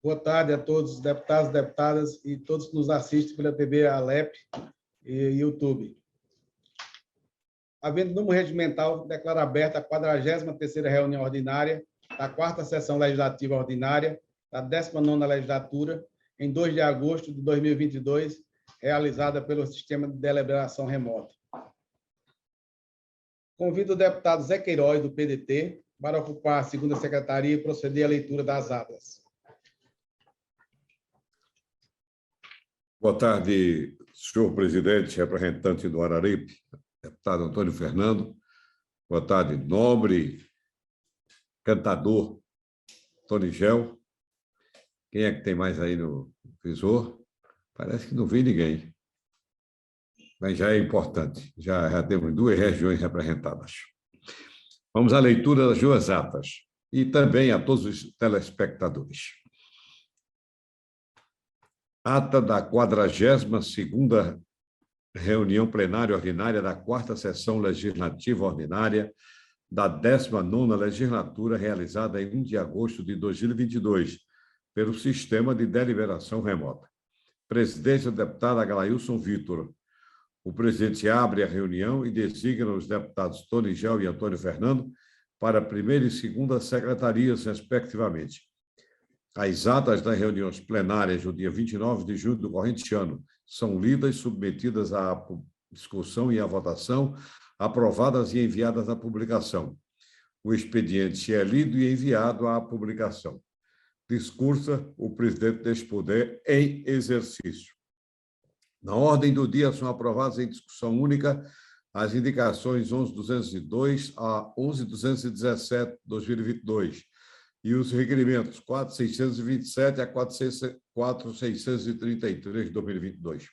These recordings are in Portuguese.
Boa tarde a todos os deputados, deputadas e todos que nos assistem pela TV Alep e YouTube. Havendo número regimental, declaro aberta a 43ª reunião ordinária da 4ª Sessão Legislativa Ordinária da 19ª Legislatura, em 2 de agosto de 2022, realizada pelo Sistema de Deliberação Remota. Convido o deputado Zé Queiroz, do PDT, para ocupar a 2ª secretaria e proceder à leitura das atas. Boa tarde, senhor presidente, representante do Araripe, deputado Antônio Fernando. Boa tarde, nobre cantador Tonigel. Quem é que tem mais aí no visor? Parece que não vi ninguém. Mas já é importante, já temos 2 regiões representadas. Vamos à leitura das 2 atas e também a todos os telespectadores. Ata da 42ª reunião plenária ordinária da 4ª Sessão Legislativa Ordinária da 19ª Legislatura, realizada em 1 de agosto de 2022, pelo Sistema de Deliberação Remota. Presidente, o deputado Aglailson Vitor. O presidente abre a reunião e designa os deputados Tonigel e Antônio Fernando para a 1ª e 2ª secretarias, respectivamente. As atas das reuniões plenárias do dia 29 de julho do corrente ano são lidas, submetidas à discussão e à votação, aprovadas e enviadas à publicação. O expediente é lido e enviado à publicação. Discursa o presidente deste poder em exercício. Na ordem do dia são aprovadas em discussão única as indicações 11.202 a 11.217, 2022, e os requerimentos 4.627 a 4.633, 2022.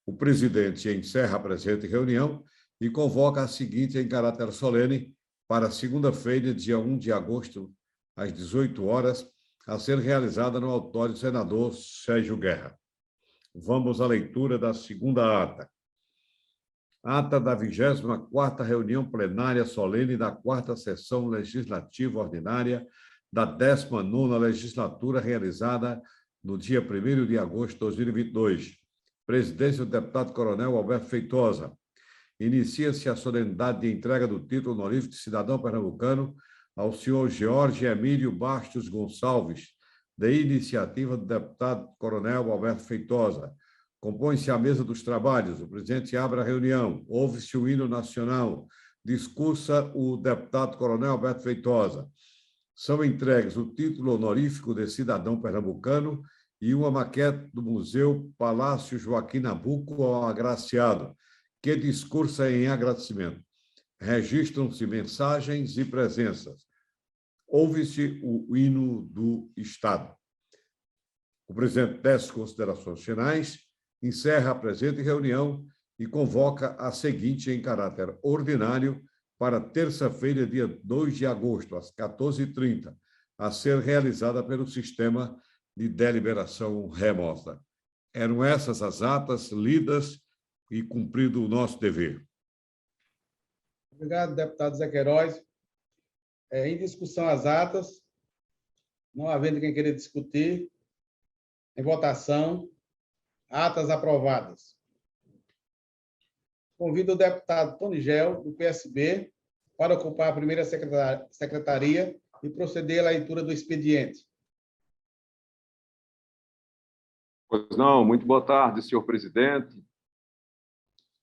O presidente encerra a presente reunião e convoca a seguinte em caráter solene para segunda-feira, dia 1 de agosto, às 18 horas, a ser realizada no auditório do senador Sérgio Guerra. Vamos à leitura da 2ª ata. Ata da 24ª reunião plenária solene da 4ª Sessão Legislativa Ordinária da 19ª Legislatura, realizada no dia 1º de agosto de 2022. Presidência do deputado Coronel Alberto Feitosa. Inicia-se a solenidade de entrega do título honorífico de cidadão pernambucano ao senhor Jorge Emílio Bastos Gonçalves, de iniciativa do deputado Coronel Alberto Feitosa. Compõe-se a mesa dos trabalhos. O presidente abre a reunião. Ouve-se o hino nacional. Discursa o deputado Coronel Alberto Feitosa. São entregues o título honorífico de cidadão pernambucano e uma maquete do Museu Palácio Joaquim Nabuco ao agraciado, que discursa em agradecimento. Registram-se mensagens e presenças. Ouve-se o hino do Estado. O presidente tece considerações finais, encerra a presente reunião e convoca a seguinte em caráter ordinário para terça-feira, dia 2 de agosto, às 14h30, a ser realizada pelo Sistema de Deliberação Remota. Eram essas as atas lidas e cumprido o nosso dever. Obrigado, deputado Zé Queiroz. Em discussão as atas, não havendo quem queira discutir, em votação, atas aprovadas. Convido o deputado Tonigel, do PSB, para ocupar a 1ª secretaria e proceder à leitura do expediente. Pois não, muito boa tarde, senhor presidente.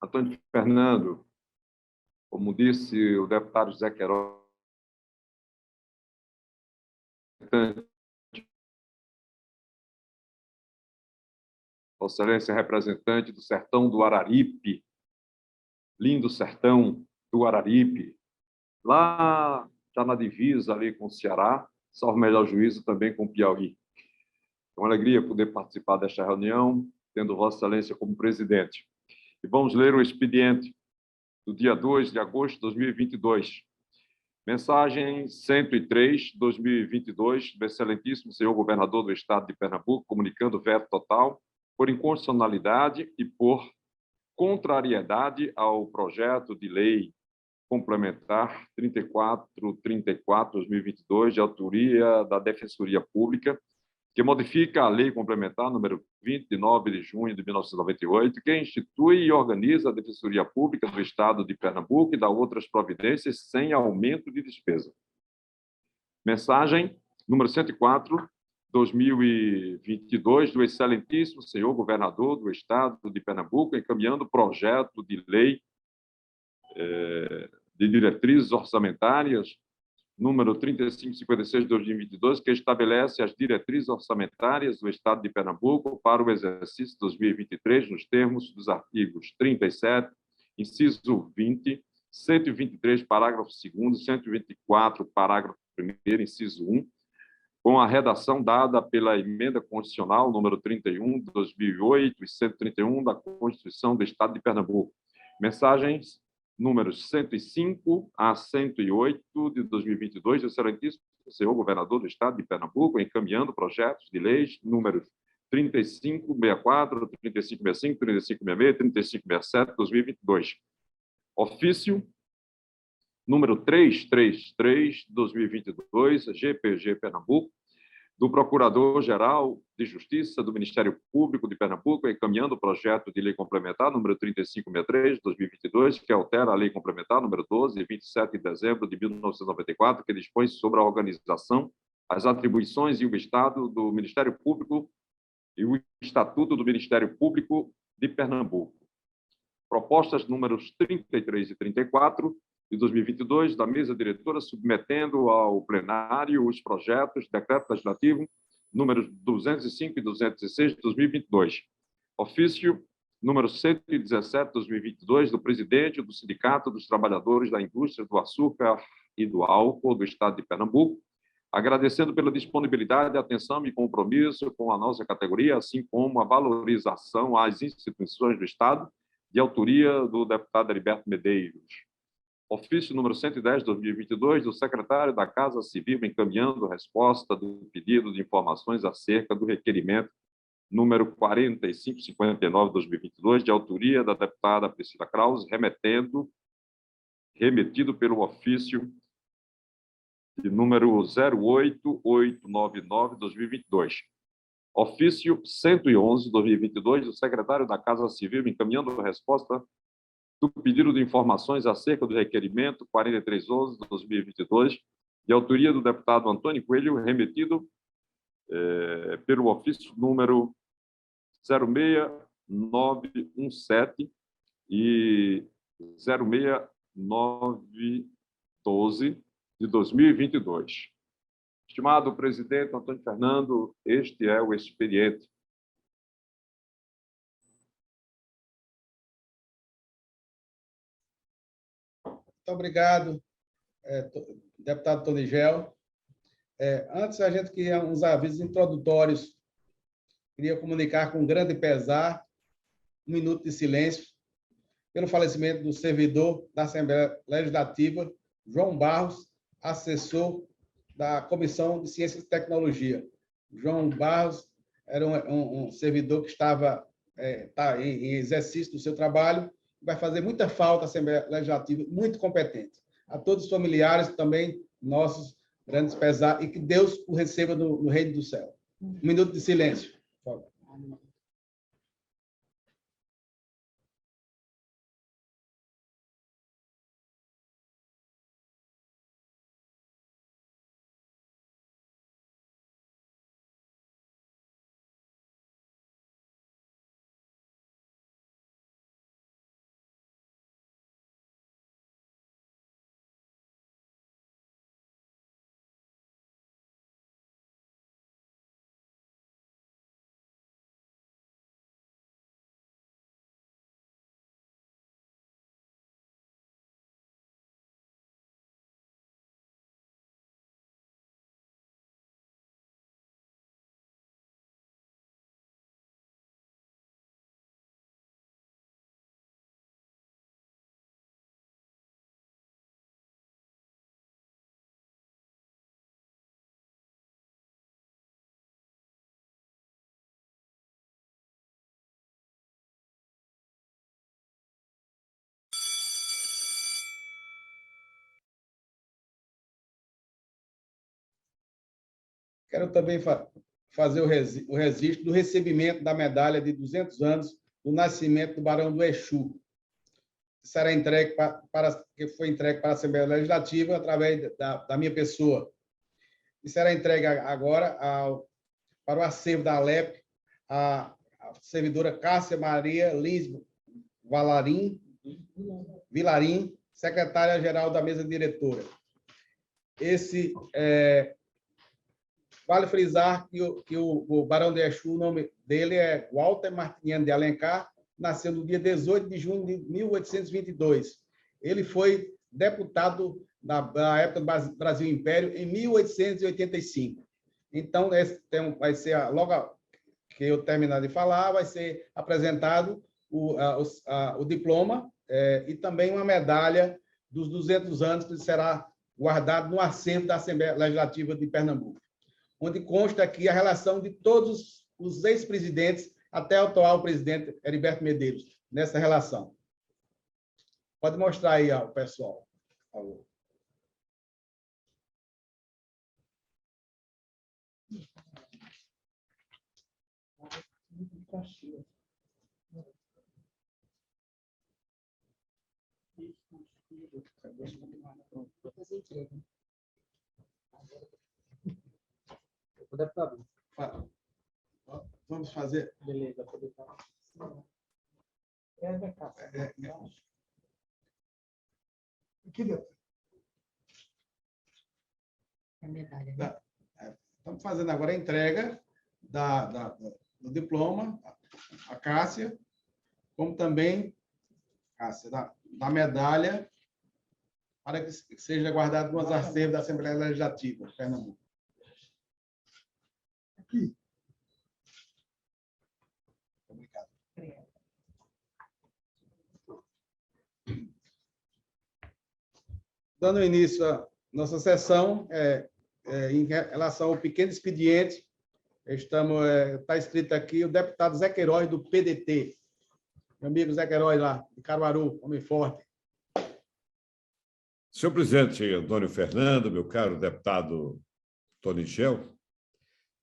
Antônio Fernando, como disse o deputado Zé Queiroz, Vossa Excelência representante do sertão do Araripe, lindo sertão do Araripe, lá já na divisa ali com o Ceará, salvo melhor juízo também com o Piauí. É uma alegria poder participar desta reunião, tendo Vossa Excelência como presidente. E vamos ler o expediente do dia 2 de agosto de 2022. Mensagem 103, 2022, do excelentíssimo senhor governador do estado de Pernambuco, comunicando veto total por inconstitucionalidade e por contrariedade ao projeto de lei complementar 3434/2022, de autoria da Defensoria Pública, que modifica a Lei Complementar número 20, de 9 de junho de 1998, que institui e organiza a Defensoria Pública do Estado de Pernambuco e dá outras providências sem aumento de despesa. Mensagem número 104, 2022, do excelentíssimo senhor governador do Estado de Pernambuco, encaminhando projeto de lei de diretrizes orçamentárias, número 3556 de 2022, que estabelece as diretrizes orçamentárias do Estado de Pernambuco para o exercício 2023, nos termos dos artigos 37, inciso 20, 123, parágrafo 2º, 124, parágrafo 1º, inciso 1, com a redação dada pela Emenda Constitucional número 31 de 2008 e 131 da Constituição do Estado de Pernambuco. Mensagens números 105 a 108 de 2022, do excelentíssimo senhor governador do Estado de Pernambuco, encaminhando projetos de leis números 3564, 3565, 3566, 3567 de 2022. Ofício número 333 de 2022, GPG Pernambuco, do Procurador-Geral de Justiça do Ministério Público de Pernambuco, encaminhando o projeto de lei complementar número 3563 de 2022, que altera a lei complementar número 12, de 27 de dezembro de 1994, que dispõe sobre a organização, as atribuições e o Estado do Ministério Público e o Estatuto do Ministério Público de Pernambuco. Propostas números 33 e 34 de 2022, da mesa diretora, submetendo ao plenário os projetos de decreto legislativo números 205 e 216 de 2022. Ofício número 117 de 2022, do presidente do Sindicato dos Trabalhadores da Indústria do Açúcar e do Álcool do Estado de Pernambuco, agradecendo pela disponibilidade, atenção e compromisso com a nossa categoria, assim como a valorização às instituições do Estado, de autoria do deputado Heriberto Medeiros. Ofício número 110 de 2022, do secretário da Casa Civil, encaminhando resposta do pedido de informações acerca do requerimento número 4559 de 2022, de autoria da deputada Priscila Krause, remetido pelo ofício de número 08899 de 2022. Ofício 111 de 2022, do secretário da Casa Civil, encaminhando resposta do pedido de informações acerca do requerimento 4311 de 2022, de autoria do deputado Antônio Coelho, remetido pelo ofício número 06917 e 06912 de 2022. Estimado presidente Antônio Fernando, este é o expediente. Muito obrigado, deputado Tonigel. Antes, a gente queria uns avisos introdutórios. Queria comunicar com grande pesar, um minuto de silêncio, pelo falecimento do servidor da Assembleia Legislativa, João Barros, assessor da Comissão de Ciência e Tecnologia. João Barros era um servidor que estava em exercício do seu trabalho, vai fazer muita falta à Assembleia Legislativa, muito competente. A todos os familiares também, nossos grandes pesares, e que Deus o receba no reino do céu. Um minuto de silêncio, por favor. Quero também fazer o registro do recebimento da medalha de 200 anos do nascimento do Barão do Exu. Será entregue que foi entregue para a Assembleia Legislativa através da minha pessoa. E será entregue agora para o acervo da Alep a servidora Cássia Maria Lins Vilarim, secretária-geral da mesa diretora. Vale frisar que o Barão de Exu, o nome dele é Walter Martiniano de Alencar, nasceu no dia 18 de junho de 1822. Ele foi deputado na época do Brasil Império, em 1885. Então, vai ser, logo que eu terminar de falar, vai ser apresentado o diploma e também uma medalha dos 200 anos, que será guardado no acervo da Assembleia Legislativa de Pernambuco, onde consta aqui a relação de todos os ex-presidentes até o atual presidente Heriberto Medeiros, nessa relação. Pode mostrar aí ao pessoal, por favor. Vamos fazer. Beleza, poder falar. A medalha, né? Estamos fazendo agora a entrega do diploma, a Cássia, como também, Cássia, da medalha, para que seja guardado nos acervos da Assembleia Legislativa de Pernambuco. Aqui. Obrigado. Dando início à nossa sessão, em relação ao pequeno expediente, está escrito aqui o deputado Zé Queiroz, do PDT. Meu amigo Zé Queiroz, lá, de Caruaru, homem forte. Senhor presidente Antônio Fernando, meu caro deputado Tony Gel,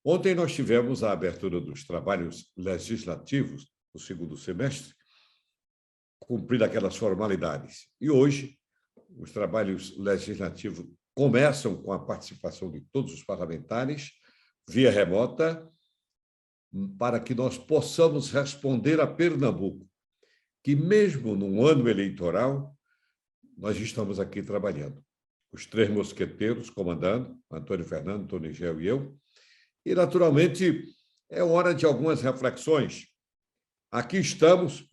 ontem nós tivemos a abertura dos trabalhos legislativos do segundo semestre, cumprindo aquelas formalidades. E hoje, os trabalhos legislativos começam com a participação de todos os parlamentares, via remota, para que nós possamos responder a Pernambuco, que mesmo num ano eleitoral, nós estamos aqui trabalhando. Os três mosqueteiros comandando, Antônio Fernando, Tony Gel e eu. E, naturalmente, é hora de algumas reflexões. Aqui estamos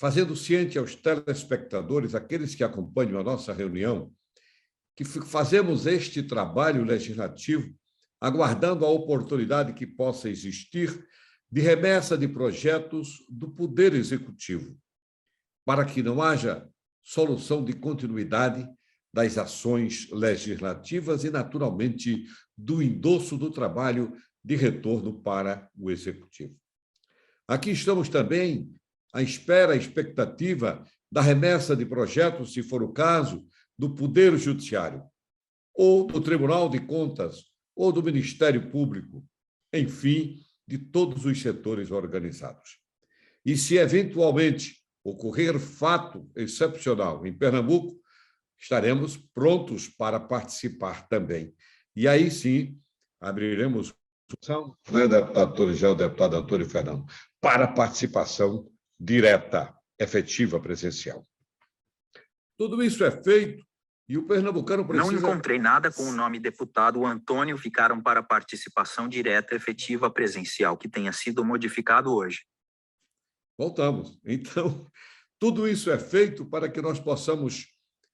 fazendo ciente aos telespectadores, aqueles que acompanham a nossa reunião, que fazemos este trabalho legislativo aguardando a oportunidade que possa existir de remessa de projetos do Poder Executivo, para que não haja solução de continuidade das ações legislativas e, naturalmente, do endosso do trabalho de retorno para o Executivo. Aqui estamos também à espera, à expectativa da remessa de projetos, se for o caso, do Poder Judiciário, ou do Tribunal de Contas, ou do Ministério Público, enfim, de todos os setores organizados. E se, eventualmente, ocorrer fato excepcional em Pernambuco, estaremos prontos para participar também. E aí, sim, abriremos, deputado Tony Gel, deputado Antônio Fernando, para participação direta, efetiva, presencial. Tudo isso é feito e o pernambucano precisa... Não encontrei nada com o nome deputado Antônio, ficaram para participação direta, efetiva, presencial, que tenha sido modificado hoje. Voltamos. Então, tudo isso é feito para que nós possamos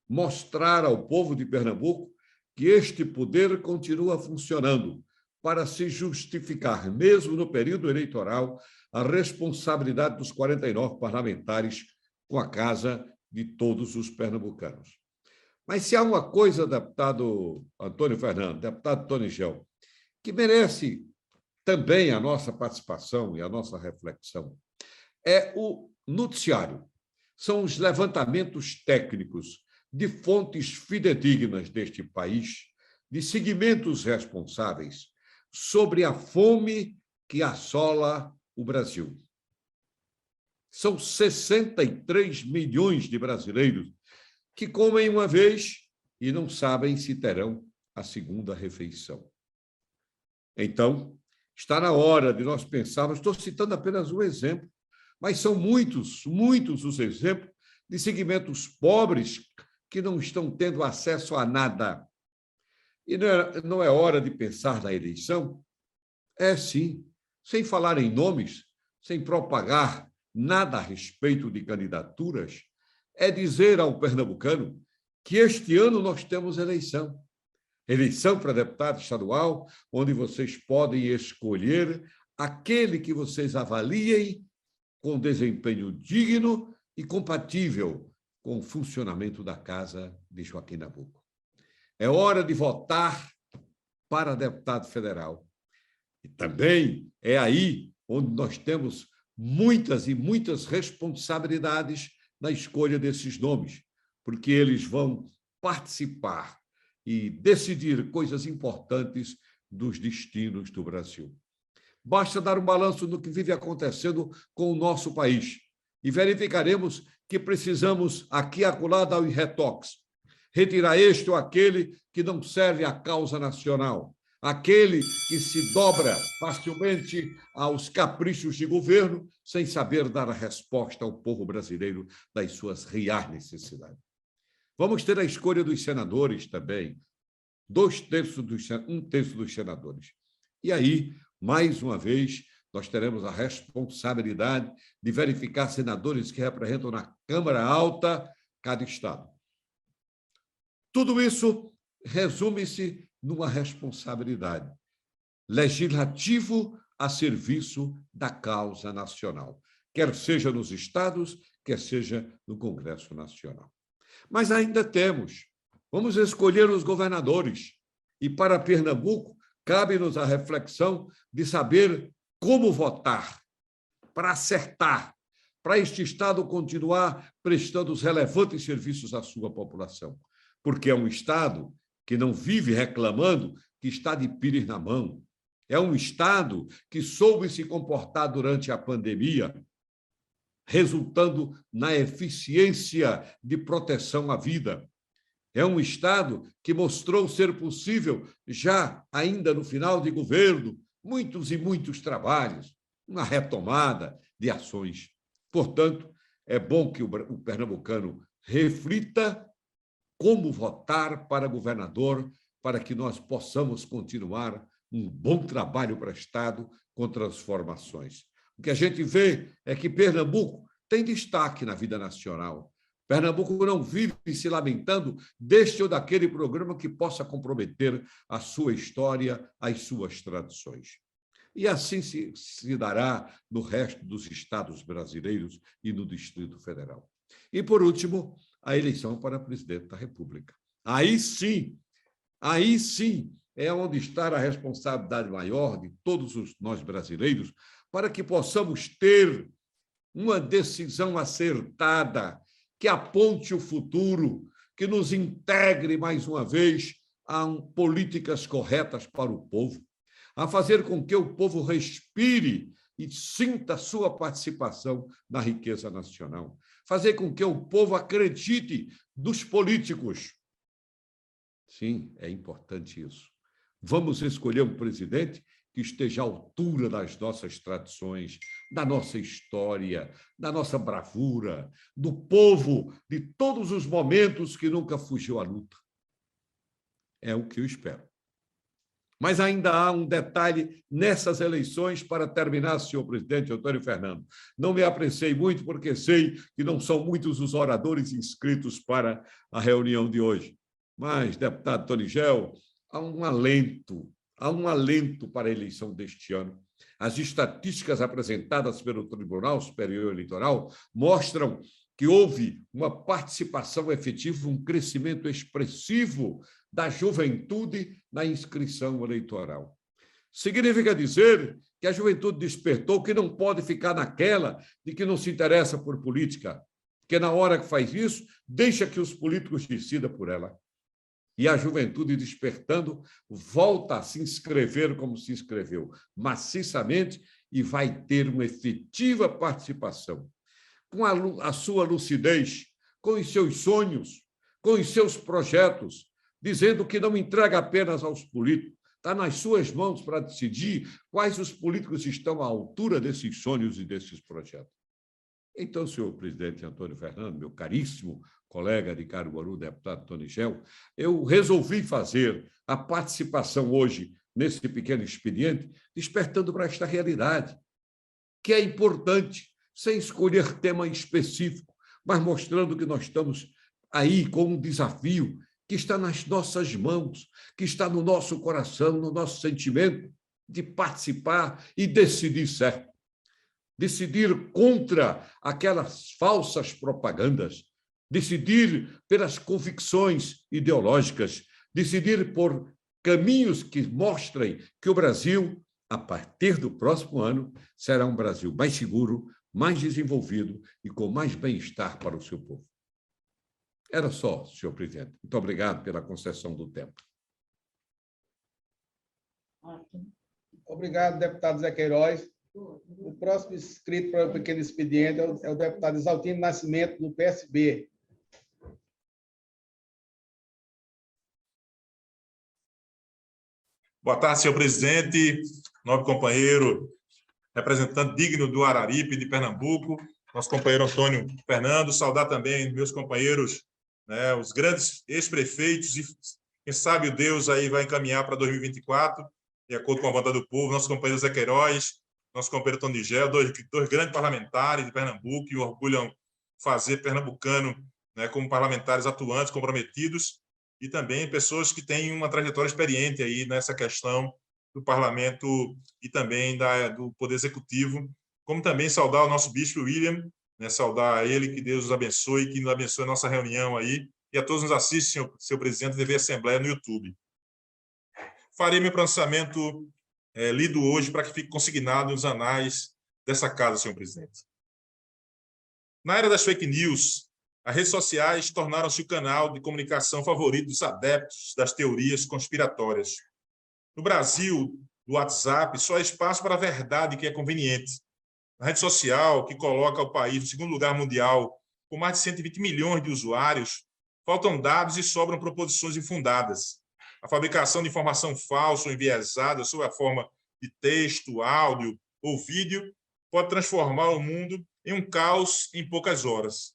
mostrar ao povo de Pernambuco que este poder continua funcionando para se justificar, mesmo no período eleitoral, a responsabilidade dos 49 parlamentares com a casa de todos os pernambucanos. Mas se há uma coisa, deputado Antônio Fernando, deputado Tony Gel, que merece também a nossa participação e a nossa reflexão, é o noticiário. São os levantamentos técnicos de fontes fidedignas deste país, de segmentos responsáveis, sobre a fome que assola o Brasil. São 63 milhões de brasileiros que comem uma vez e não sabem se terão a segunda refeição. Então, está na hora de nós pensarmos, estou citando apenas um exemplo, mas são muitos os exemplos de segmentos pobres que não estão tendo acesso a nada. E não é hora de pensar na eleição? É sim, sem falar em nomes, sem propagar nada a respeito de candidaturas, é dizer ao pernambucano que este ano nós temos eleição. Eleição para deputado estadual, onde vocês podem escolher aquele que vocês avaliem com desempenho digno e compatível com o funcionamento da Casa de Joaquim Nabuco. É hora de votar para deputado federal. E também é aí onde nós temos muitas e muitas responsabilidades na escolha desses nomes, porque eles vão participar e decidir coisas importantes dos destinos do Brasil. Basta dar um balanço no que vive acontecendo com o nosso país e verificaremos que precisamos, aqui e acolá, dar um retox, retirar este ou aquele que não serve à causa nacional, aquele que se dobra facilmente aos caprichos de governo, sem saber dar a resposta ao povo brasileiro das suas reais necessidades. Vamos ter a escolha dos senadores também, um terço dos senadores. E aí, mais uma vez, nós teremos a responsabilidade de verificar senadores que representam na Câmara Alta cada estado. Tudo isso resume-se numa responsabilidade. Legislativo a serviço da causa nacional, quer seja nos estados, quer seja no Congresso Nacional. Mas ainda vamos escolher os governadores. E para Pernambuco, cabe-nos a reflexão de saber como votar, para acertar, para este Estado continuar prestando os relevantes serviços à sua população. Porque é um Estado que não vive reclamando que está de pires na mão. É um Estado que soube se comportar durante a pandemia, resultando na eficiência de proteção à vida. É um Estado que mostrou ser possível, já ainda no final de governo, muitos e muitos trabalhos, uma retomada de ações. Portanto, é bom que o pernambucano reflita como votar para governador, para que nós possamos continuar um bom trabalho prestado com transformações. O que a gente vê é que Pernambuco tem destaque na vida nacional. Pernambuco não vive se lamentando deste ou daquele programa que possa comprometer a sua história, as suas tradições. E assim se dará no resto dos estados brasileiros e no Distrito Federal. E, por último, a eleição para presidente da República. Aí sim é onde está a responsabilidade maior de todos nós brasileiros para que possamos ter uma decisão acertada, que aponte o futuro, que nos integre mais uma vez a políticas corretas para o povo, a fazer com que o povo respire e sinta sua participação na riqueza nacional, fazer com que o povo acredite nos políticos. Sim, é importante isso. Vamos escolher um presidente que esteja à altura das nossas tradições, da nossa história, da nossa bravura, do povo, de todos os momentos que nunca fugiu à luta. É o que eu espero. Mas ainda há um detalhe nessas eleições para terminar, senhor presidente Antônio Fernando. Não me apressei muito, porque sei que não são muitos os oradores inscritos para a reunião de hoje. Mas, deputado Tonigel, há um alento para a eleição deste ano. As estatísticas apresentadas pelo Tribunal Superior Eleitoral mostram que houve uma participação efetiva, um crescimento expressivo da juventude na inscrição eleitoral. Significa dizer que a juventude despertou, que não pode ficar naquela de que não se interessa por política, que na hora que faz isso, deixa que os políticos decidam por ela. E a juventude despertando volta a se inscrever como se inscreveu, maciçamente, e vai ter uma efetiva participação. Com a sua lucidez, com os seus sonhos, com os seus projetos, dizendo que não entrega apenas aos políticos, está nas suas mãos para decidir quais os políticos estão à altura desses sonhos e desses projetos. Então, senhor presidente Antônio Fernando, meu caríssimo colega de Caruaru, deputado Tony Gel, eu resolvi fazer a participação hoje nesse pequeno expediente, despertando para esta realidade, que é importante, sem escolher tema específico, mas mostrando que nós estamos aí com um desafio que está nas nossas mãos, que está no nosso coração, no nosso sentimento, de participar e decidir certo. Decidir contra aquelas falsas propagandas, decidir pelas convicções ideológicas, decidir por caminhos que mostrem que o Brasil, a partir do próximo ano, será um Brasil mais seguro, mais desenvolvido e com mais bem-estar para o seu povo. Era só, senhor presidente. Muito obrigado pela concessão do tempo. Obrigado, deputado Zé Queiroz. O próximo inscrito para o pequeno expediente é o deputado Exaltino Nascimento, do PSB. Boa tarde, senhor presidente, nobre companheiro, representante digno do Araripe, de Pernambuco, nosso companheiro Antônio Fernando, saudar também meus companheiros, né, os grandes ex-prefeitos, e quem sabe o Deus aí vai encaminhar para 2024, de acordo com a vontade do povo, nosso companheiro Zé Queiroz, nosso companheiro Tony Gel, dois grandes parlamentares de Pernambuco que orgulham fazer pernambucano, né, como parlamentares atuantes, comprometidos, e também pessoas que têm uma trajetória experiente aí nessa questão do parlamento e também do Poder Executivo, como também saudar o nosso bispo William, né, saudar ele, que Deus os abençoe, que nos abençoe a nossa reunião aí, e a todos nos assistem, senhor presidente da TV Assembleia no YouTube. Farei meu pronunciamento lido hoje para que fique consignado nos anais dessa casa, senhor presidente. Na era das fake news, as redes sociais tornaram-se o canal de comunicação favorito dos adeptos das teorias conspiratórias. No Brasil, o WhatsApp só é espaço para a verdade que é conveniente. A rede social, que coloca o país no segundo lugar mundial, com mais de 120 milhões de usuários, faltam dados e sobram proposições infundadas. A fabricação de informação falsa ou enviesada sob a forma de texto, áudio ou vídeo pode transformar o mundo em um caos em poucas horas.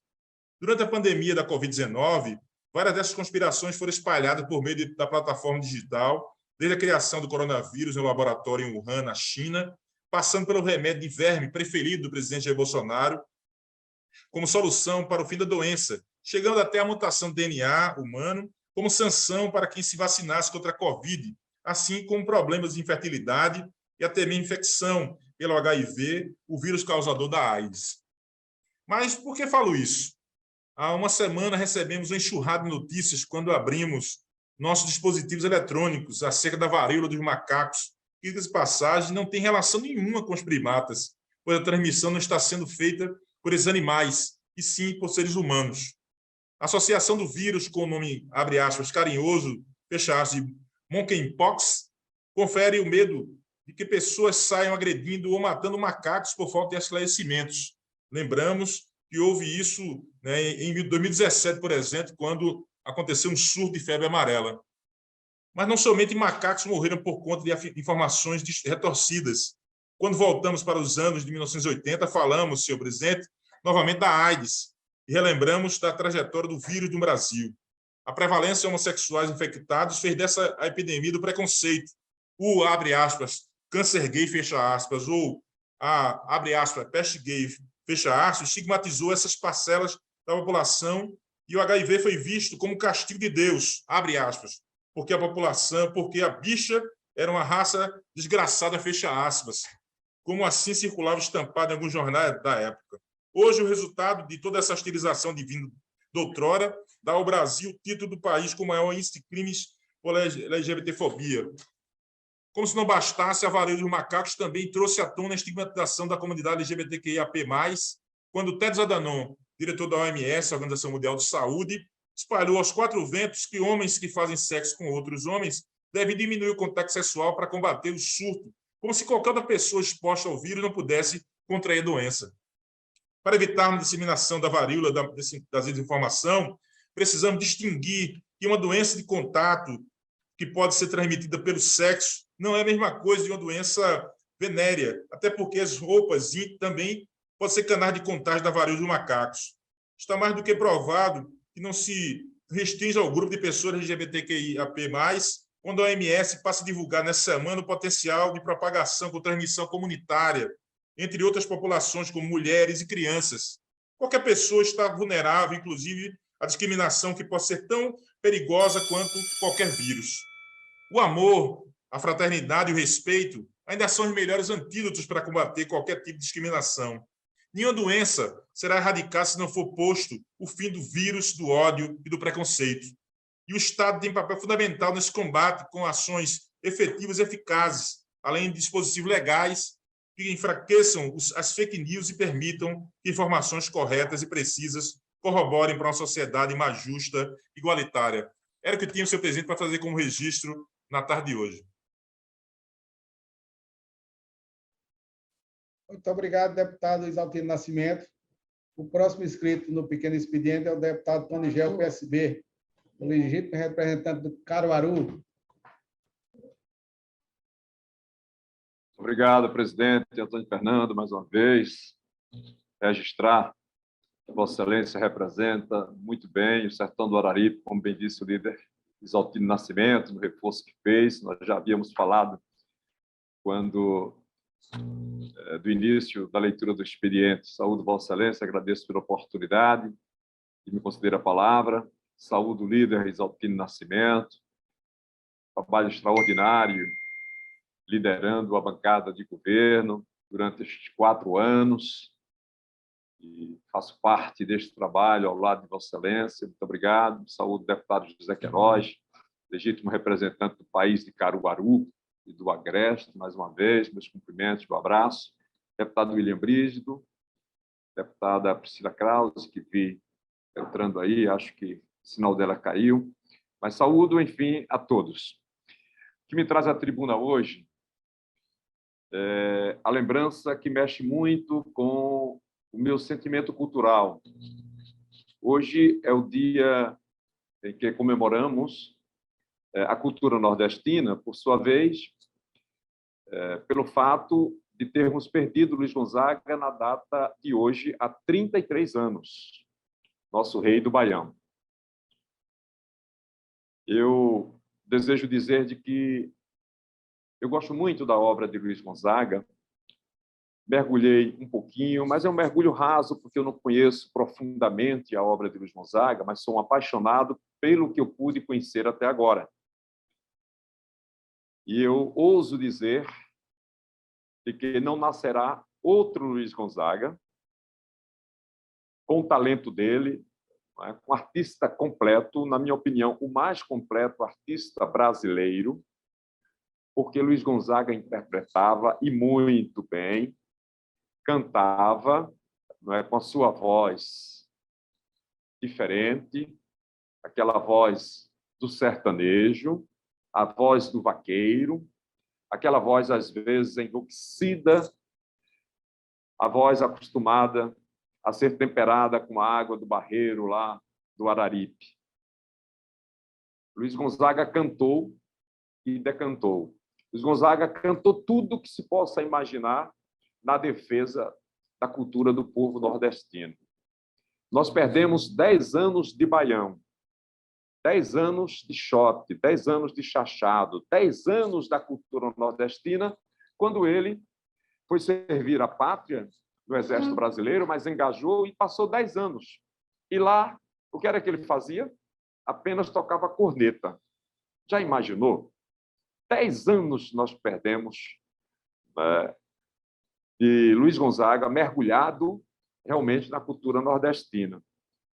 Durante a pandemia da Covid-19, várias dessas conspirações foram espalhadas por meio da plataforma digital, desde a criação do coronavírus no laboratório em Wuhan, na China, passando pelo remédio de verme preferido do presidente Jair Bolsonaro, como solução para o fim da doença, chegando até a mutação do DNA humano, como sanção para quem se vacinasse contra a Covid, assim como problemas de infertilidade e até mesmo infecção pelo HIV, o vírus causador da AIDS. Mas por que falo isso? Há uma semana recebemos uma enxurrada de notícias quando abrimos nossos dispositivos eletrônicos acerca da varíola dos macacos, que, de passagem, não tem relação nenhuma com os primatas, pois a transmissão não está sendo feita por esses animais, e sim por seres humanos. A associação do vírus com o nome, abre aspas, carinhoso, fecha aspas, de monkeypox, confere o medo de que pessoas saiam agredindo ou matando macacos por falta de esclarecimentos. Lembramos que houve isso, né, em 2017, por exemplo, quando aconteceu um surto de febre amarela. Mas não somente macacos morreram por conta de informações retorcidas. Quando voltamos para os anos de 1980, falamos, senhor presidente, novamente da AIDS, e relembramos da trajetória do vírus no Brasil. A prevalência de homossexuais infectados fez dessa a epidemia do preconceito. O, abre aspas, câncer gay, fecha aspas, ou a, abre aspas, peste gay, fecha aspas, estigmatizou essas parcelas da população e o HIV foi visto como castigo de Deus, abre aspas, porque a população, porque a bicha era uma raça desgraçada, fecha aspas, como assim circulava estampado em alguns jornais da época. Hoje, o resultado de toda essa hostilização divina doutrora dá ao Brasil o título do país com o maior índice de crimes por LGBTfobia. Como se não bastasse, a varíola dos macacos também trouxe à tona a estigmatização da comunidade LGBTQIAP+, quando Tedros Adhanom, diretor da OMS, Organização Mundial de Saúde, espalhou aos 4 ventos que homens que fazem sexo com outros homens devem diminuir o contato sexual para combater o surto, como se qualquer outra pessoa exposta ao vírus não pudesse contrair a doença. Para evitarmos a disseminação da varíola, da desinformação, precisamos distinguir que uma doença de contato que pode ser transmitida pelo sexo não é a mesma coisa de uma doença venérea, até porque as roupas também podem ser canais de contágio da varíola dos macacos. Está mais do que provado que não se restringe ao grupo de pessoas LGBTQIAP+, quando a OMS passa a divulgar nessa semana o potencial de propagação com transmissão comunitária, entre outras populações como mulheres e crianças. Qualquer pessoa está vulnerável, inclusive à discriminação que pode ser tão perigosa quanto qualquer vírus. O amor, a fraternidade e o respeito ainda são os melhores antídotos para combater qualquer tipo de discriminação. Nenhuma doença será erradicada se não for posto o fim do vírus, do ódio e do preconceito. E o Estado tem papel fundamental nesse combate com ações efetivas e eficazes, além de dispositivos legais que enfraqueçam as fake news e permitam que informações corretas e precisas corroborem para uma sociedade mais justa e igualitária. Era o que tinha o senhor presidente para fazer como registro na tarde de hoje. Muito obrigado, deputado Isaltino Nascimento. O próximo inscrito no pequeno expediente é o deputado Tony Gel, PSB, o legítimo representante do Caruaru. Obrigado, presidente Antônio Fernando, mais uma vez. Registrar que Vossa Excelência representa muito bem o sertão do Araripe, como bem disse o líder Isaltino Nascimento, no reforço que fez. Nós já havíamos falado do início da leitura do expediente. Saúdo Vossa Excelência, agradeço pela oportunidade de me conceder a palavra. Saúdo o líder Isaltino Nascimento, trabalho extraordinário, liderando a bancada de governo durante estes 4 anos, e faço parte deste trabalho ao lado de Vossa Excelência. Muito obrigado. Saúdo o deputado José Queiroz, legítimo representante do país de Caruaru e do Agreste, mais uma vez, meus cumprimentos, meu abraço. Deputado William Brígido, deputada Priscila Krause, que vi entrando aí, acho que o sinal dela caiu, mas saúdo, enfim, a todos. O que me traz à tribuna hoje é a lembrança que mexe muito com o meu sentimento cultural. Hoje é o dia em que comemoramos a cultura nordestina, por sua vez, pelo fato de termos perdido Luiz Gonzaga na data de hoje, há 33 anos, nosso rei do Baião. Eu desejo dizer de que eu gosto muito da obra de Luiz Gonzaga, mergulhei um pouquinho, mas é um mergulho raso, porque eu não conheço profundamente a obra de Luiz Gonzaga, mas sou um apaixonado pelo que eu pude conhecer até agora. E eu ouso dizer de que não nascerá outro Luiz Gonzaga com o talento dele, um artista completo, na minha opinião, o mais completo artista brasileiro, porque Luiz Gonzaga interpretava, e muito bem, cantava, com a sua voz diferente, aquela voz do sertanejo, a voz do vaqueiro, aquela voz, às vezes, enlouquecida, a voz acostumada a ser temperada com a água do barreiro lá do Araripe. Luiz Gonzaga cantou e decantou. Luiz Gonzaga cantou tudo que se possa imaginar na defesa da cultura do povo nordestino. Nós perdemos 10 anos de Baião, 10 anos de xote, 10 anos de chachado, 10 anos da cultura nordestina, quando ele foi servir a pátria no Exército Brasileiro, mas engajou e passou 10 anos. E lá, o que era que ele fazia? Apenas tocava corneta. Já imaginou? 10 anos nós perdemos de Luiz Gonzaga mergulhado realmente na cultura nordestina.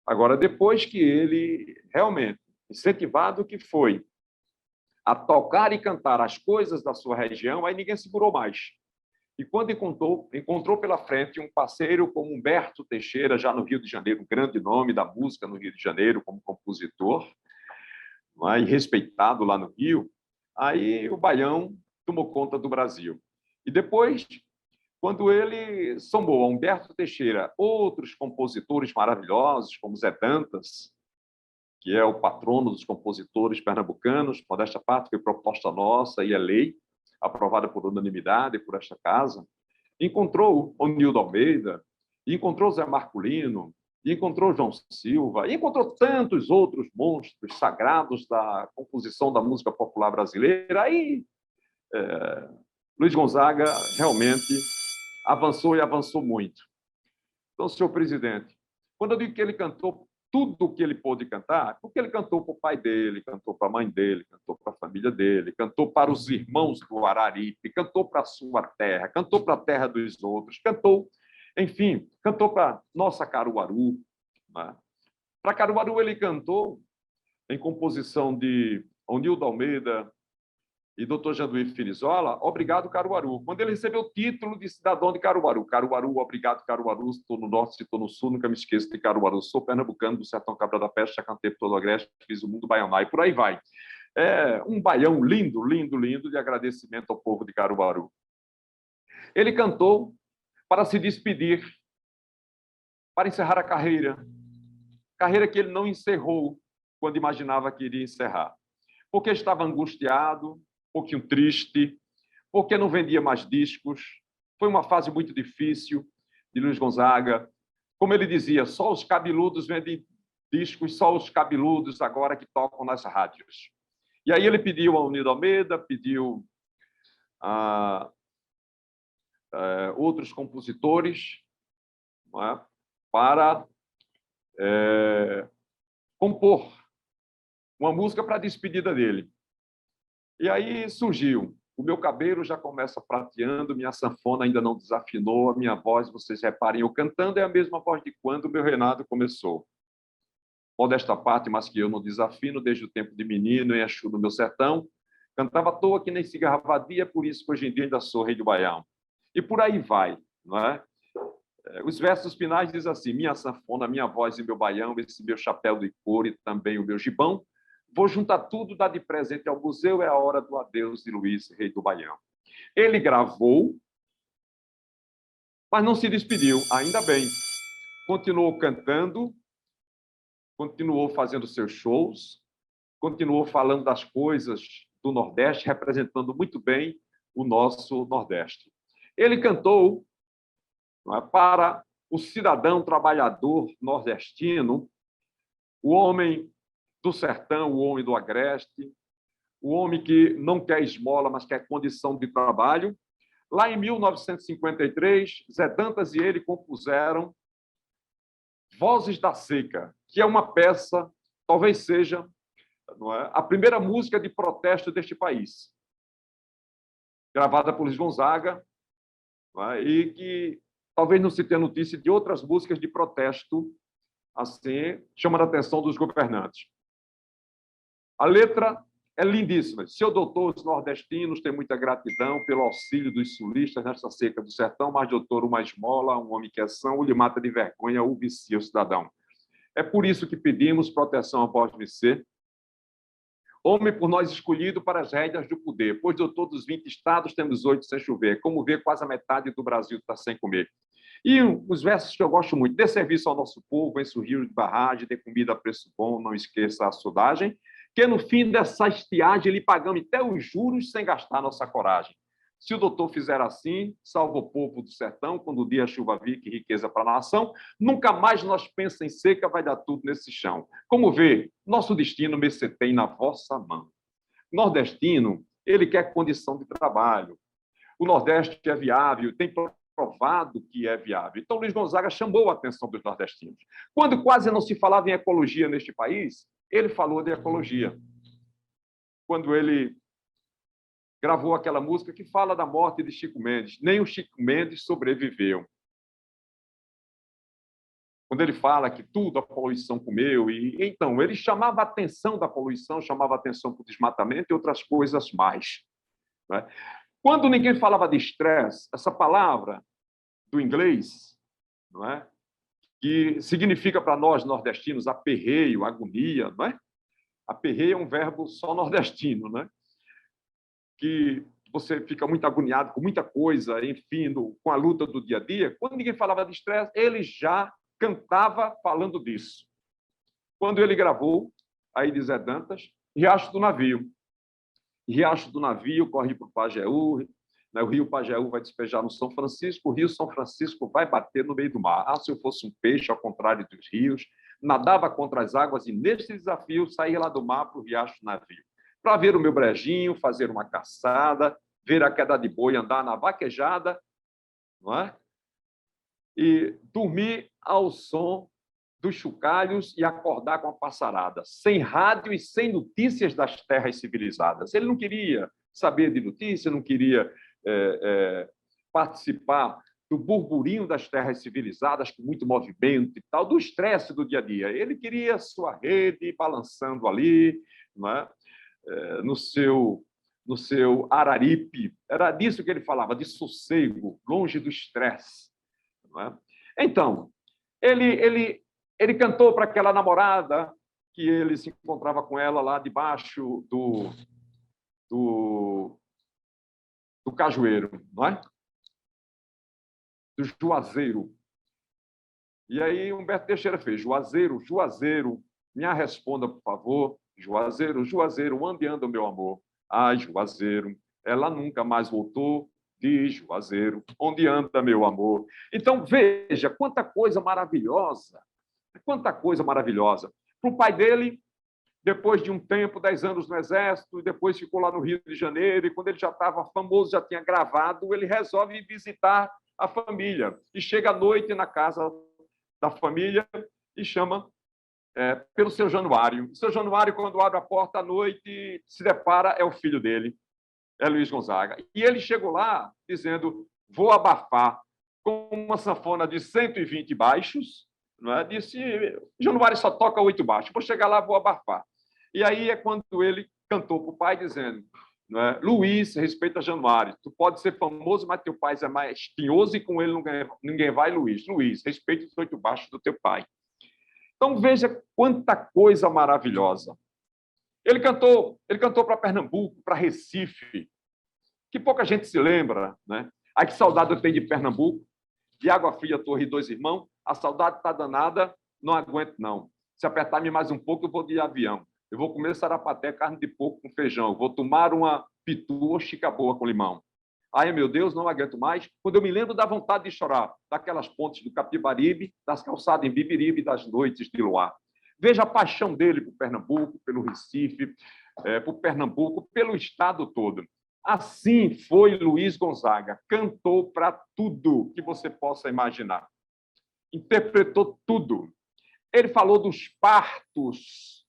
Agora, depois que ele realmente, incentivado que foi a tocar e cantar as coisas da sua região, aí ninguém segurou mais. E quando encontrou pela frente um parceiro como Humberto Teixeira, já no Rio de Janeiro, um grande nome da música no Rio de Janeiro, como compositor, e respeitado lá no Rio, aí o baião tomou conta do Brasil. E depois, quando ele somou a Humberto Teixeira outros compositores maravilhosos, como Zé Dantas, que é o patrono dos compositores pernambucanos, modéstia à parte, foi proposta nossa e é lei, aprovada por unanimidade por esta casa, encontrou o Nildo Almeida, encontrou Zé Marculino, encontrou João Silva, encontrou tantos outros monstros sagrados da composição da música popular brasileira. Aí, Luiz Gonzaga realmente avançou e avançou muito. Então, senhor presidente, quando eu digo que ele cantou tudo o que ele pôde cantar, porque ele cantou para o pai dele, cantou para a mãe dele, cantou para a família dele, cantou para os irmãos do Araripe, cantou para a sua terra, cantou para a terra dos outros, cantou, enfim, cantou para nossa Caruaru. Né? Para Caruaru ele cantou em composição de Onildo Almeida e Dr. Janduí Filizola, Obrigado Caruaru, quando ele recebeu o título de cidadão de Caruaru. Caruaru, obrigado Caruaru, estou no norte, estou no sul, nunca me esqueço de Caruaru, sou pernambucano do sertão Cabra da Peste, já cantei por todo o Agreste, fiz o mundo baianá, e por aí vai. É um baião lindo, lindo, lindo, de agradecimento ao povo de Caruaru. Ele cantou para se despedir, para encerrar a carreira que ele não encerrou quando imaginava que iria encerrar, porque estava angustiado, um pouquinho triste, porque não vendia mais discos. Foi uma fase muito difícil de Luiz Gonzaga. Como ele dizia, só os cabeludos vendem discos, só os cabeludos agora que tocam nas rádios. E aí ele pediu a Onildo Almeida, pediu a outros compositores, não é, para compor uma música para a despedida dele. E aí surgiu, o meu cabelo já começa prateando, minha sanfona ainda não desafinou, a minha voz, vocês reparem, eu cantando é a mesma voz de quando o meu reinado começou. Modesta parte, mas que eu não desafino, desde o tempo de menino, em Exu no meu sertão, cantava à toa que nem cigarra vadia, por isso que hoje em dia ainda sou rei do baião. E por aí vai, não é? Os versos finais dizem assim, minha sanfona, minha voz e meu baião, esse meu chapéu de couro e também o meu gibão, vou juntar tudo, dar de presente ao museu, é a hora do adeus de Luiz, rei do baião. Ele gravou, mas não se despediu, ainda bem. Continuou cantando, continuou fazendo seus shows, continuou falando das coisas do Nordeste, representando muito bem o nosso Nordeste. Ele cantou para o cidadão trabalhador nordestino, o homem do sertão, o homem do agreste, o homem que não quer esmola, mas quer condição de trabalho. Lá em 1953, Zé Dantas e ele compuseram Vozes da Seca, que é uma peça, talvez seja a primeira música de protesto deste país, gravada por Luiz Gonzaga, e que talvez não se tenha notícia de outras músicas de protesto, assim, chamando a atenção dos governantes. A letra é lindíssima. Seu doutor, os nordestinos têm muita gratidão pelo auxílio dos sulistas nesta seca do sertão, mas doutor, uma esmola, um homem que é são, o lhe mata de vergonha, o vicia o cidadão. É por isso que pedimos proteção após vencer. Homem por nós escolhido para as rédeas do poder, pois de todos os 20 estados temos 8 sem chover. Como vê, quase a metade do Brasil está sem comer. E os versos que eu gosto muito, dê serviço ao nosso povo, enche o rio de barragem, dê comida a preço bom, não esqueça a soldagem, que no fim dessa estiagem lhe pagamos até os juros sem gastar nossa coragem. Se o doutor fizer assim, salva o povo do sertão, quando o dia a chuva vir, que riqueza para a nação, nunca mais nós pensamos em seca, vai dar tudo nesse chão. Como vê, nosso destino mercê tem na vossa mão. Nordestino, ele quer condição de trabalho. O Nordeste é viável, tem provado que é viável. Então, Luiz Gonzaga chamou a atenção dos nordestinos. Quando quase não se falava em ecologia neste país, ele falou de ecologia. Quando ele gravou aquela música que fala da morte de Chico Mendes. Nem o Chico Mendes sobreviveu. Quando ele fala que tudo a poluição comeu, e então ele chamava a atenção da poluição, chamava a atenção para o desmatamento e outras coisas mais. Né? Quando ninguém falava de estresse, essa palavra do inglês, não é? Que significa para nós nordestinos aperreio, agonia, não é? Aperreio é um verbo só nordestino, né? Que você fica muito agoniado com muita coisa, enfim, com a luta do dia a dia. Quando ninguém falava de estresse, ele já cantava falando disso. Quando ele gravou, aí de Zé Dantas, Riacho do Navio. Riacho do Navio corre para o Pajeú, né? O rio Pajeú vai despejar no São Francisco, o rio São Francisco vai bater no meio do mar. Ah, se eu fosse um peixe, ao contrário dos rios, nadava contra as águas e, neste desafio, saía lá do mar para o Riacho do Navio. Para ver o meu brejinho, fazer uma caçada, ver a queda de boi, andar na vaquejada, não é? E dormir ao som dos chocalhos e acordar com a passarada, sem rádio e sem notícias das terras civilizadas. Ele não queria saber de notícia, não queria participar do burburinho das terras civilizadas, com muito movimento e tal, do estresse do dia a dia. Ele queria sua rede balançando ali, não é? No seu Araripe. Era disso que ele falava, de sossego, longe do estresse. Não é? Então, ele cantou para aquela namorada que ele se encontrava com ela lá debaixo do cajueiro, não é? Do Juazeiro. E aí Humberto Teixeira fez: Juazeiro, Juazeiro, me responda, por favor. Juazeiro, Juazeiro, onde anda o meu amor? Ai, Juazeiro, ela nunca mais voltou. Diz, Juazeiro, onde anda meu amor? Então, veja quanta coisa maravilhosa. Quanta coisa maravilhosa. Para o pai dele, depois de um tempo, 10 anos no Exército, e depois ficou lá no Rio de Janeiro, e quando ele já estava famoso, já tinha gravado, ele resolve visitar a família. E chega à noite na casa da família e chama pelo seu Januário. O seu Januário, quando abre a porta à noite, se depara, é o filho dele, é Luiz Gonzaga. E ele chegou lá dizendo: vou abafar com uma sanfona de 120 baixos. Não é? Disse: Januário só toca 8 baixos, vou chegar lá, vou abafar. E aí é quando ele cantou para o pai, dizendo: não é? Luiz, respeita Januário, tu pode ser famoso, mas teu pai é mais tinhoso e com ele ninguém vai, Luiz. Luiz, respeita os 8 baixos do teu pai. Então, veja quanta coisa maravilhosa. Ele cantou para Pernambuco, para Recife, que pouca gente se lembra, né? Ai, que saudade eu tenho de Pernambuco, de Água Fria, Torre 2 Irmãos. A saudade está danada, não aguento, não. Se apertar-me mais um pouco, eu vou de avião. Eu vou comer sarapaté, carne de porco com feijão. Eu vou tomar uma pitu ou chica boa com limão. Ai, meu Deus, não aguento mais. Quando eu me lembro da vontade de chorar, daquelas pontes do Capibaribe, das calçadas em Bibiribe, das noites de luar. Veja a paixão dele por Pernambuco, pelo Recife, por Pernambuco, pelo estado todo. Assim foi Luiz Gonzaga. Cantou para tudo que você possa imaginar. Interpretou tudo. Ele falou dos partos,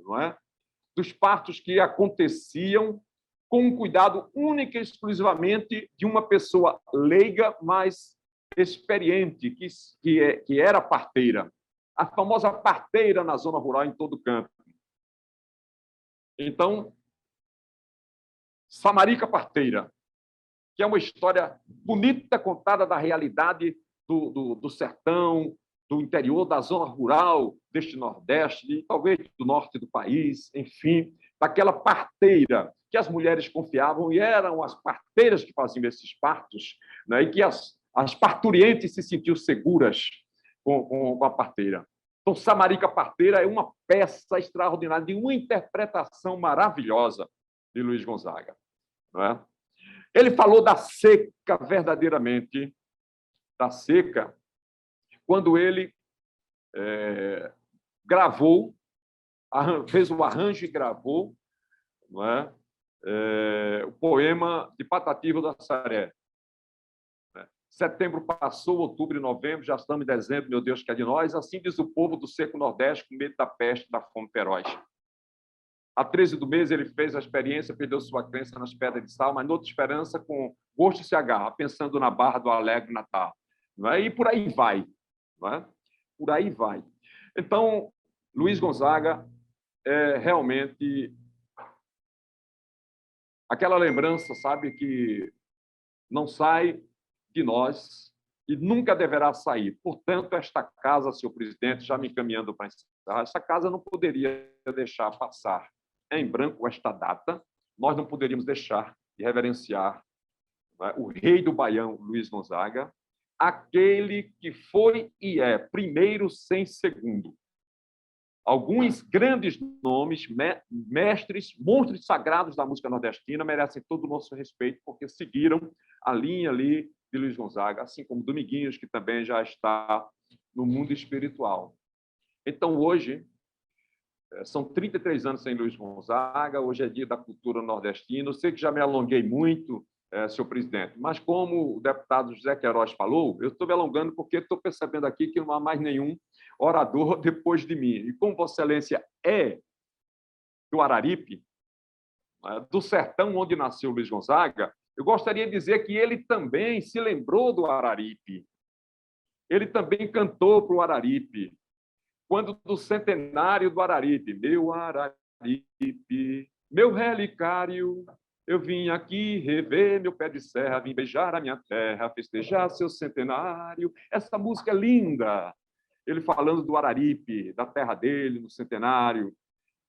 não é? Dos partos que aconteciam com um cuidado único e exclusivamente de uma pessoa leiga, mas experiente, que era parteira. A famosa parteira na zona rural, em todo canto. Então, Samarica Parteira, que é uma história bonita contada da realidade do sertão, do interior, da zona rural deste Nordeste, e talvez do norte do país, enfim, daquela parteira que as mulheres confiavam e eram as parteiras que faziam esses partos, né? E que as parturientes se sentiam seguras com a parteira. Então, Samarica Parteira é uma peça extraordinária, de uma interpretação maravilhosa de Luiz Gonzaga. Não é? Ele falou da seca verdadeiramente, da seca, quando ele gravou, fez o arranjo e gravou, não é? O poema de Patativa da Saré. Setembro passou, outubro e novembro, já estamos em dezembro, meu Deus, que é de nós. Assim diz o povo do seco Nordeste, com medo da peste, da fome feroz. Há 13 do mês, ele fez a experiência, perdeu sua crença nas pedras de sal, mas noutra esperança, com gosto se agarra, pensando na barra do alegre Natal. Não é? E por aí vai. Não é? Por aí vai. Então, Luiz Gonzaga é realmente aquela lembrança, sabe, que não sai de nós e nunca deverá sair. Portanto, esta casa, senhor presidente, já me encaminhando para encerrar, essa casa não poderia deixar passar em branco esta data, nós não poderíamos deixar de reverenciar, né, o rei do Baião, Luiz Gonzaga, aquele que foi e é primeiro sem segundo. Alguns grandes nomes, mestres, monstros sagrados da música nordestina, merecem todo o nosso respeito, porque seguiram a linha ali de Luiz Gonzaga, assim como Dominguinhos, que também já está no mundo espiritual. Então, hoje, são 33 anos sem Luiz Gonzaga, hoje é dia da cultura nordestina. Eu sei que já me alonguei muito, senhor presidente, mas como o deputado José Queiroz falou, eu estou me alongando porque estou percebendo aqui que não há mais nenhum orador depois de mim. E como Vossa Excelência é do Araripe, do sertão onde nasceu Luiz Gonzaga, eu gostaria de dizer que ele também se lembrou do Araripe. Ele também cantou para o Araripe. Quando do centenário do Araripe, meu Araripe, meu relicário, eu vim aqui rever meu pé de serra, vim beijar a minha terra, festejar seu centenário. Essa música é linda. Ele falando do Araripe, da terra dele, no centenário,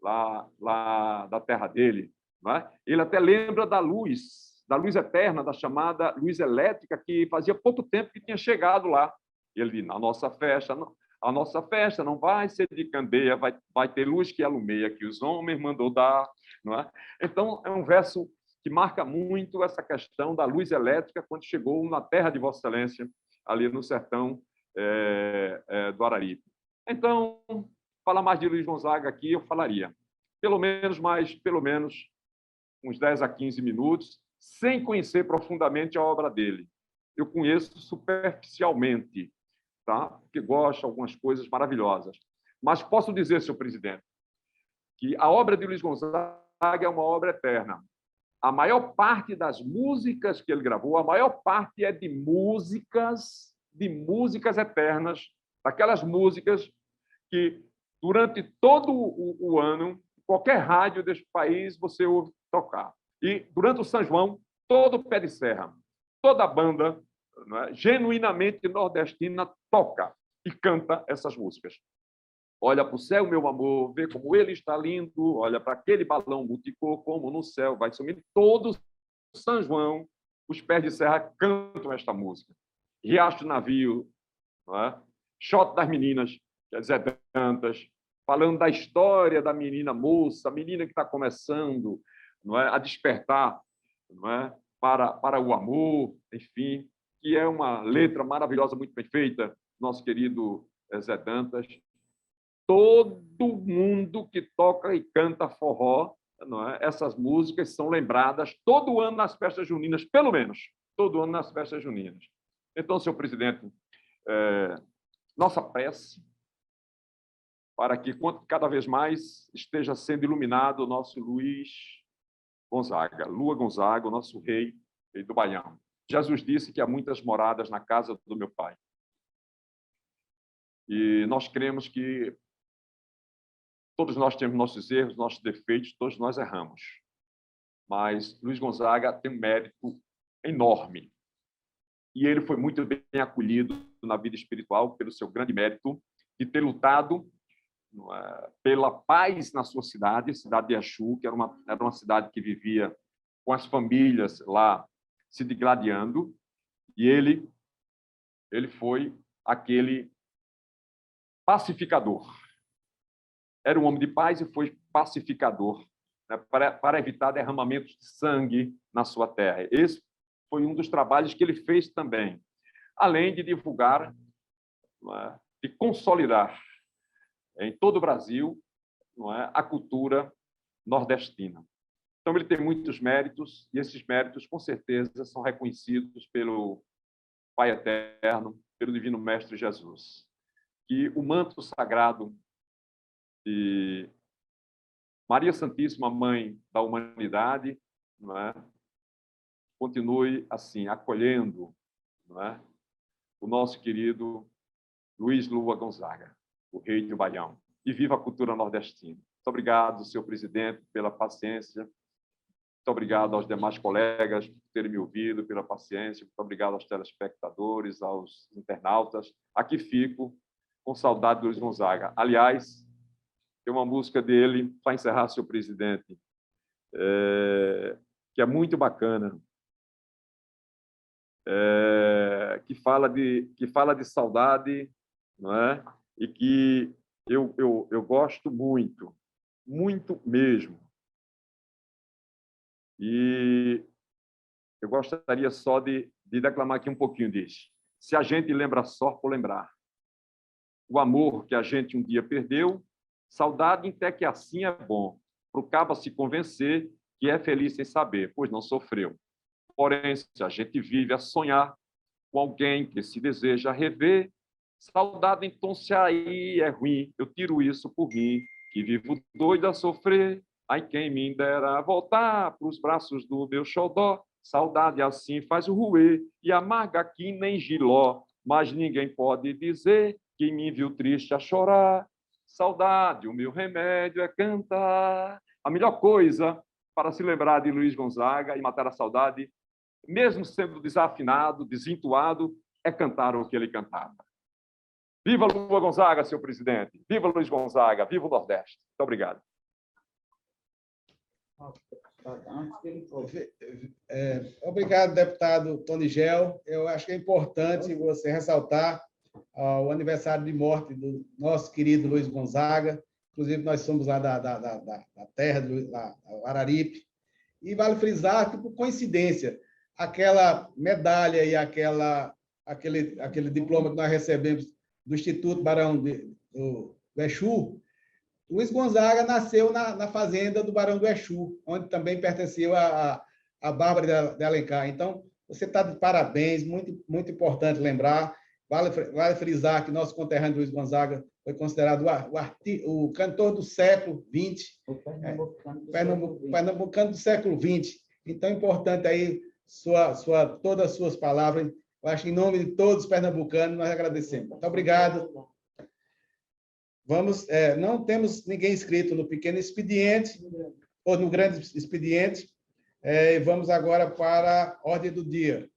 lá da terra dele. Não é? Ele até lembra da luz eterna, da chamada luz elétrica, que fazia pouco tempo que tinha chegado lá. Ele diz, a nossa festa não vai ser de candeia, vai ter luz que alumeia, que os homens mandou dar. Não é? Então, é um verso que marca muito essa questão da luz elétrica quando chegou na terra de Vossa Excelência, ali no sertão do Araripe. Então, falar mais de Luiz Gonzaga aqui, eu falaria. Pelo menos uns 10 a 15 minutos, sem conhecer profundamente a obra dele. Eu conheço superficialmente, tá? Porque gosto de algumas coisas maravilhosas. Mas posso dizer, senhor presidente, que a obra de Luiz Gonzaga é uma obra eterna. A maior parte das músicas que ele gravou, a maior parte é de músicas eternas, aquelas músicas que, durante todo o ano, qualquer rádio deste país você ouve tocar. E, durante o São João, todo o pé de serra, toda a banda, não é, genuinamente nordestina toca e canta essas músicas. Olha para o céu, meu amor, vê como ele está lindo, olha para aquele balão multicor, como no céu vai sumindo. Todo São João, os pés de serra cantam esta música. Riacho do Navio, não é? Shot das Meninas, que é Zé Dantas, falando da história da menina moça, a menina que está começando, não é, a despertar, não é, para o amor, enfim, que é uma letra maravilhosa, muito bem feita, nosso querido Zé Dantas. Todo mundo que toca e canta forró, não é, essas músicas são lembradas todo ano nas festas juninas, pelo menos, todo ano nas festas juninas. Então, senhor presidente, nossa prece para que cada vez mais esteja sendo iluminado o nosso Luiz Gonzaga, Lua Gonzaga, o nosso rei do Baião. Jesus disse que há muitas moradas na casa do meu Pai. E nós cremos que todos nós temos nossos erros, nossos defeitos, todos nós erramos. Mas Luiz Gonzaga tem um mérito enorme. E ele foi muito bem acolhido na vida espiritual pelo seu grande mérito de ter lutado pela paz na sua cidade, cidade de Exu, que era uma cidade que vivia com as famílias lá se digladiando, e ele foi aquele pacificador. Era um homem de paz e foi pacificador, né, para evitar derramamentos de sangue na sua terra. Esse foi um dos trabalhos que ele fez também, além de divulgar, de consolidar em todo o Brasil, a cultura nordestina. Então, ele tem muitos méritos, e esses méritos, com certeza, são reconhecidos pelo Pai Eterno, pelo Divino Mestre Jesus. Que o manto sagrado de Maria Santíssima, Mãe da Humanidade, continue assim, acolhendo o nosso querido Luiz Lua Gonzaga, o rei do Baião. E viva a cultura nordestina. Muito obrigado, senhor presidente, pela paciência Muito obrigado aos demais colegas por terem me ouvido, pela paciência. Muito obrigado aos telespectadores, aos internautas. Aqui fico com saudade do Luiz Gonzaga. Aliás, tem uma música dele, para encerrar, senhor presidente, que é muito bacana, que fala de saudade, não é? E que eu gosto muito, muito mesmo. E eu gostaria só de declamar aqui um pouquinho disso. Se a gente lembra só por lembrar, o amor que a gente um dia perdeu, saudade até que assim é bom, pro cabo se convencer que é feliz sem saber, pois não sofreu. Porém, se a gente vive a sonhar com alguém que se deseja rever, saudade então se aí é ruim, eu tiro isso por mim, que vivo doido a sofrer. Ai, quem me dera voltar para os braços do meu xodó, saudade assim faz o ruê, e amarga aqui nem giló, mas ninguém pode dizer que me viu triste a chorar. Saudade, o meu remédio é cantar. A melhor coisa para se lembrar de Luiz Gonzaga e matar a saudade, mesmo sendo desafinado, desentoado, é cantar o que ele cantava. Viva Luiz Gonzaga, senhor presidente! Viva Luiz Gonzaga! Viva o Nordeste! Muito obrigado. Obrigado, deputado Tony Gel. Eu acho que é importante você ressaltar o aniversário de morte do nosso querido Luiz Gonzaga. Inclusive, nós somos lá da terra do Araripe. E vale frisar que, por coincidência, aquela medalha e aquele diploma que nós recebemos do Instituto Barão do Exu, Luiz Gonzaga nasceu na fazenda do Barão do Exu, onde também pertenceu a Bárbara de Alencar. Então, você está de parabéns, muito, muito importante lembrar. Vale frisar que nosso conterrâneo Luiz Gonzaga foi considerado o cantor do século XX, pernambucano do século XX. Então, é importante aí todas as suas palavras. Eu acho que, em nome de todos os pernambucanos, nós agradecemos. Muito obrigado. Não temos ninguém inscrito no pequeno expediente ou no grande expediente. Vamos agora para a ordem do dia.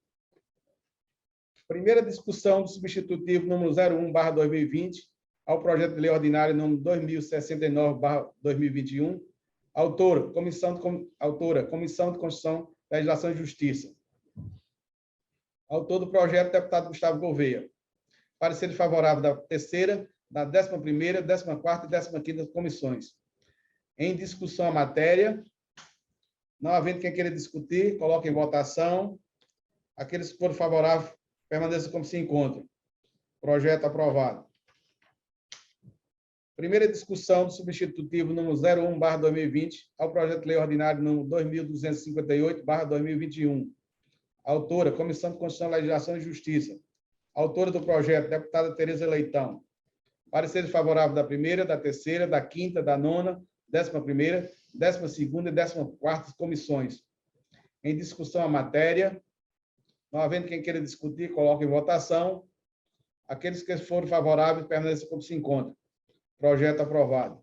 Primeira discussão do substitutivo número 01/2020 ao projeto de lei ordinário número 2069/2021. Autora, Comissão de Constituição, Legislação e Justiça. Autor do projeto, deputado Gustavo Gouveia. Parecer favorável da terceira, da 11ª, 14ª e 15ª comissões. Em discussão a matéria. Não havendo quem queira discutir, coloque em votação. Aqueles que forem favoráveis, permaneçam como se encontram. Projeto aprovado. Primeira discussão do substitutivo número 01/2020 ao projeto de lei ordinário número 2258/2021. Autora, Comissão de Constituição, Legislação e Justiça. Autora do projeto, deputada Tereza Leitão. Parecer favorável da primeira, da terceira, da quinta, da nona, 11ª, 12ª e 14ª comissões. Em discussão a matéria. Não havendo quem queira discutir, coloque em votação. Aqueles que forem favoráveis, permaneçam como se encontram. Projeto aprovado.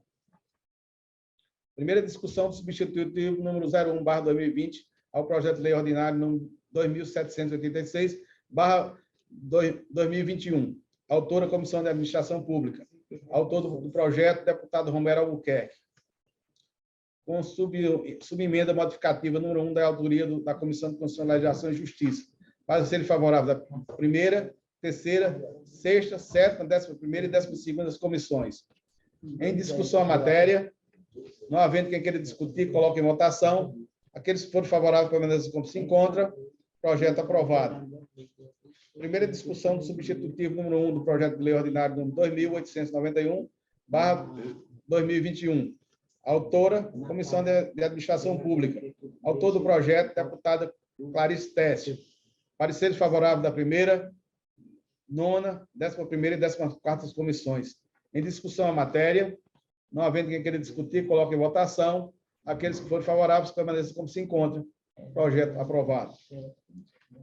Primeira discussão do substitutivo número 01/2020 ao projeto de lei ordinário número 2786/2021. Autora, Comissão de Administração Pública. Autor do projeto, deputado Romero Albuquerque. Com subemenda modificativa número 1 da autoria da Comissão de Constituição, Legislação e Justiça. Parecer favorável da primeira, terceira, sexta, sétima, 11ª e 12ª comissões. Em discussão a matéria. Não havendo quem queira discutir, coloque em votação. Aqueles que forem favoráveis, permaneçam como se encontra. Projeto aprovado. Primeira discussão do substitutivo número 1 do projeto de lei ordinário número 2891/2021. Autora, Comissão de Administração Pública. Autor do projeto, deputada Clarice Técio. Parecer favorável da primeira, nona, 11ª e 14ª comissões. Em discussão a matéria. Não havendo quem queira discutir, coloque em votação. Aqueles que forem favoráveis, permaneçam como se encontram. Projeto aprovado.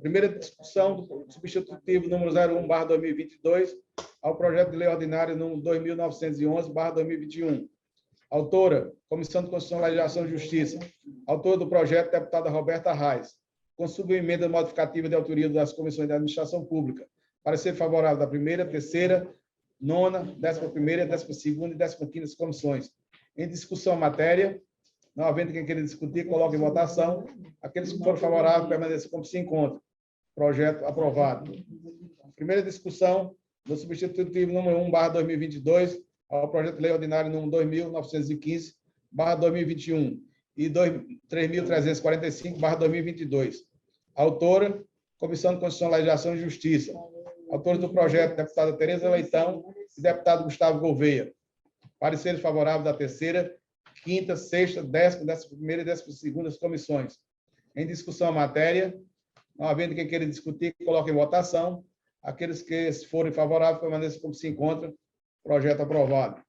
Primeira discussão do substitutivo número 01/2022 ao projeto de lei ordinário número 2911/2021. Autora, Comissão de Constituição, Legislação e Justiça. Autora do projeto, deputada Roberta Reis. Com subemenda modificativa de autoria das comissões de administração pública. Parecer favorável da primeira, terceira, nona, 11ª, 12ª e 15ª comissões. Em discussão a matéria, não havendo quem queira discutir, coloque em votação. Aqueles que forem favoráveis permaneçam como se encontram. Projeto aprovado. Primeira discussão do substitutivo número 1/2022 ao projeto de lei ordinário número 2915/2021 e 3.345/2022. Autora, Comissão de Constituição, Legislação e Justiça. Autores do projeto, deputada Tereza Leitão e deputado Gustavo Gouveia. Pareceres favoráveis da terceira, quinta, sexta, 11ª e 12ª comissões. Em discussão a matéria, não havendo quem queira discutir, coloque em votação. Aqueles que forem favoráveis permaneçam como se encontram. Projeto aprovado.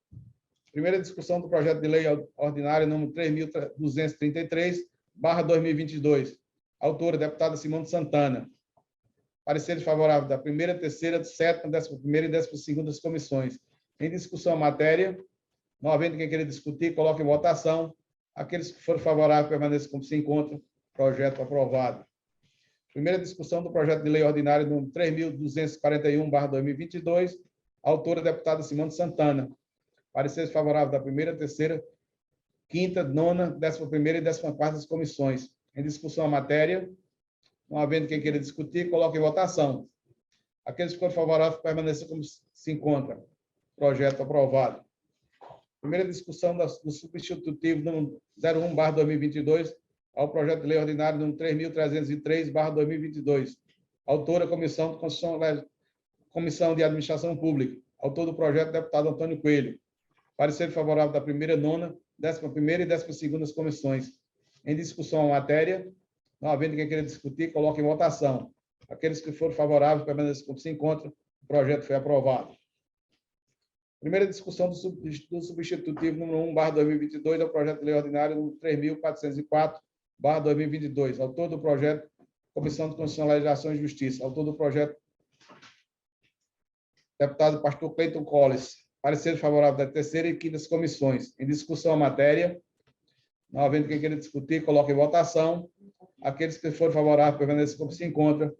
Primeira discussão do projeto de lei ordinário número 3.233/2022. Autora, deputada Simone Santana. Pareceres favoráveis da primeira, terceira, 7ª, 11ª e 12ª comissões. Em discussão a matéria, não havendo quem queira discutir, coloque em votação. Aqueles que forem favoráveis permaneçam como se encontram. Projeto aprovado. Primeira discussão do projeto de lei ordinário número 3.241/2022. Autora, deputada Simone Santana. Pareceres favoráveis da primeira, terceira, quinta, nona, 11ª e 14ª comissões. Em discussão a matéria, não havendo quem queira discutir, coloque em votação. Aqueles que forem favoráveis permaneçam como se encontram. Projeto aprovado. Primeira discussão do substitutivo número 01/2022 ao projeto de lei ordinário número 3.303/2022. Autora, Comissão de Constituição, Comissão de Administração Pública. Autor do projeto, deputado Antônio Coelho. Parecer favorável da primeira, nona, 11ª e 12ª comissões. Em discussão a matéria, não havendo quem queira discutir, coloque em votação. Aqueles que forem favoráveis permaneçam como se encontram. O projeto foi aprovado. Primeira discussão do substitutivo número 1/2022 ao projeto de lei ordinário número 3.404/2022. Autor do projeto, Comissão de Constituição, Legislação e Justiça. Autor do projeto, deputado pastor Cleiton Colles. Parecer favorável da terceira e quinta comissões. Em discussão a matéria, não havendo quem queira discutir, coloque em votação. Aqueles que forem favoráveis permaneçam como se encontra.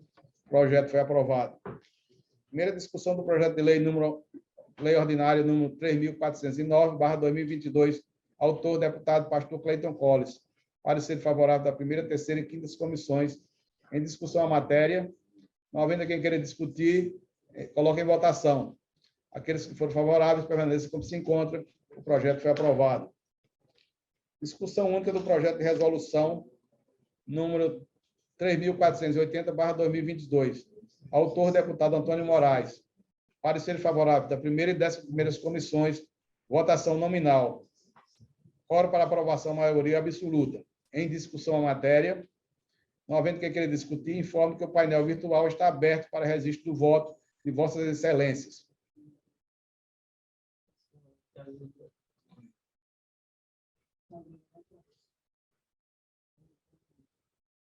O projeto foi aprovado. Primeira discussão do projeto de lei ordinário número 3.409/2022. Autor, deputado pastor Cleiton Colles. Parecer favorável da primeira, terceira e quinta comissões. Em discussão a matéria, não havendo quem queira discutir, coloque em votação. Aqueles que forem favoráveis permaneçam como se encontra. O projeto foi aprovado. Discussão única do projeto de resolução número 3.480/2022. Autor, deputado Antônio Moraes. Parecer favorável da primeira e 11ª comissões. Votação nominal. Quórum para aprovação, maioria absoluta. Em discussão a matéria, não havendo quem queira discutir, informe que o painel virtual está aberto para registro do voto de Vossas Excelências.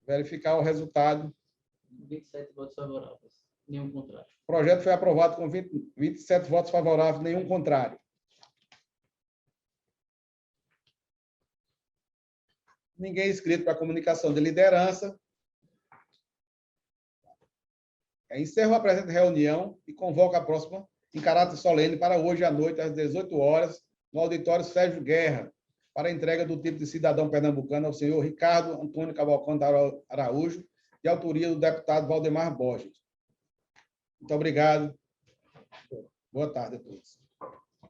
Verificar o resultado. 27 votos favoráveis, nenhum contrário. O projeto foi aprovado com 27 votos favoráveis, nenhum contrário. Ninguém inscrito para comunicação de liderança. Encerro a presente reunião e convoco a próxima em caráter solene para hoje à noite, às 18 horas, no auditório Sérgio Guerra, para a entrega do título de cidadão pernambucano ao senhor Ricardo Antônio Cavalcante Araújo, de autoria do deputado Valdemar Borges. Muito obrigado. Boa tarde a todos.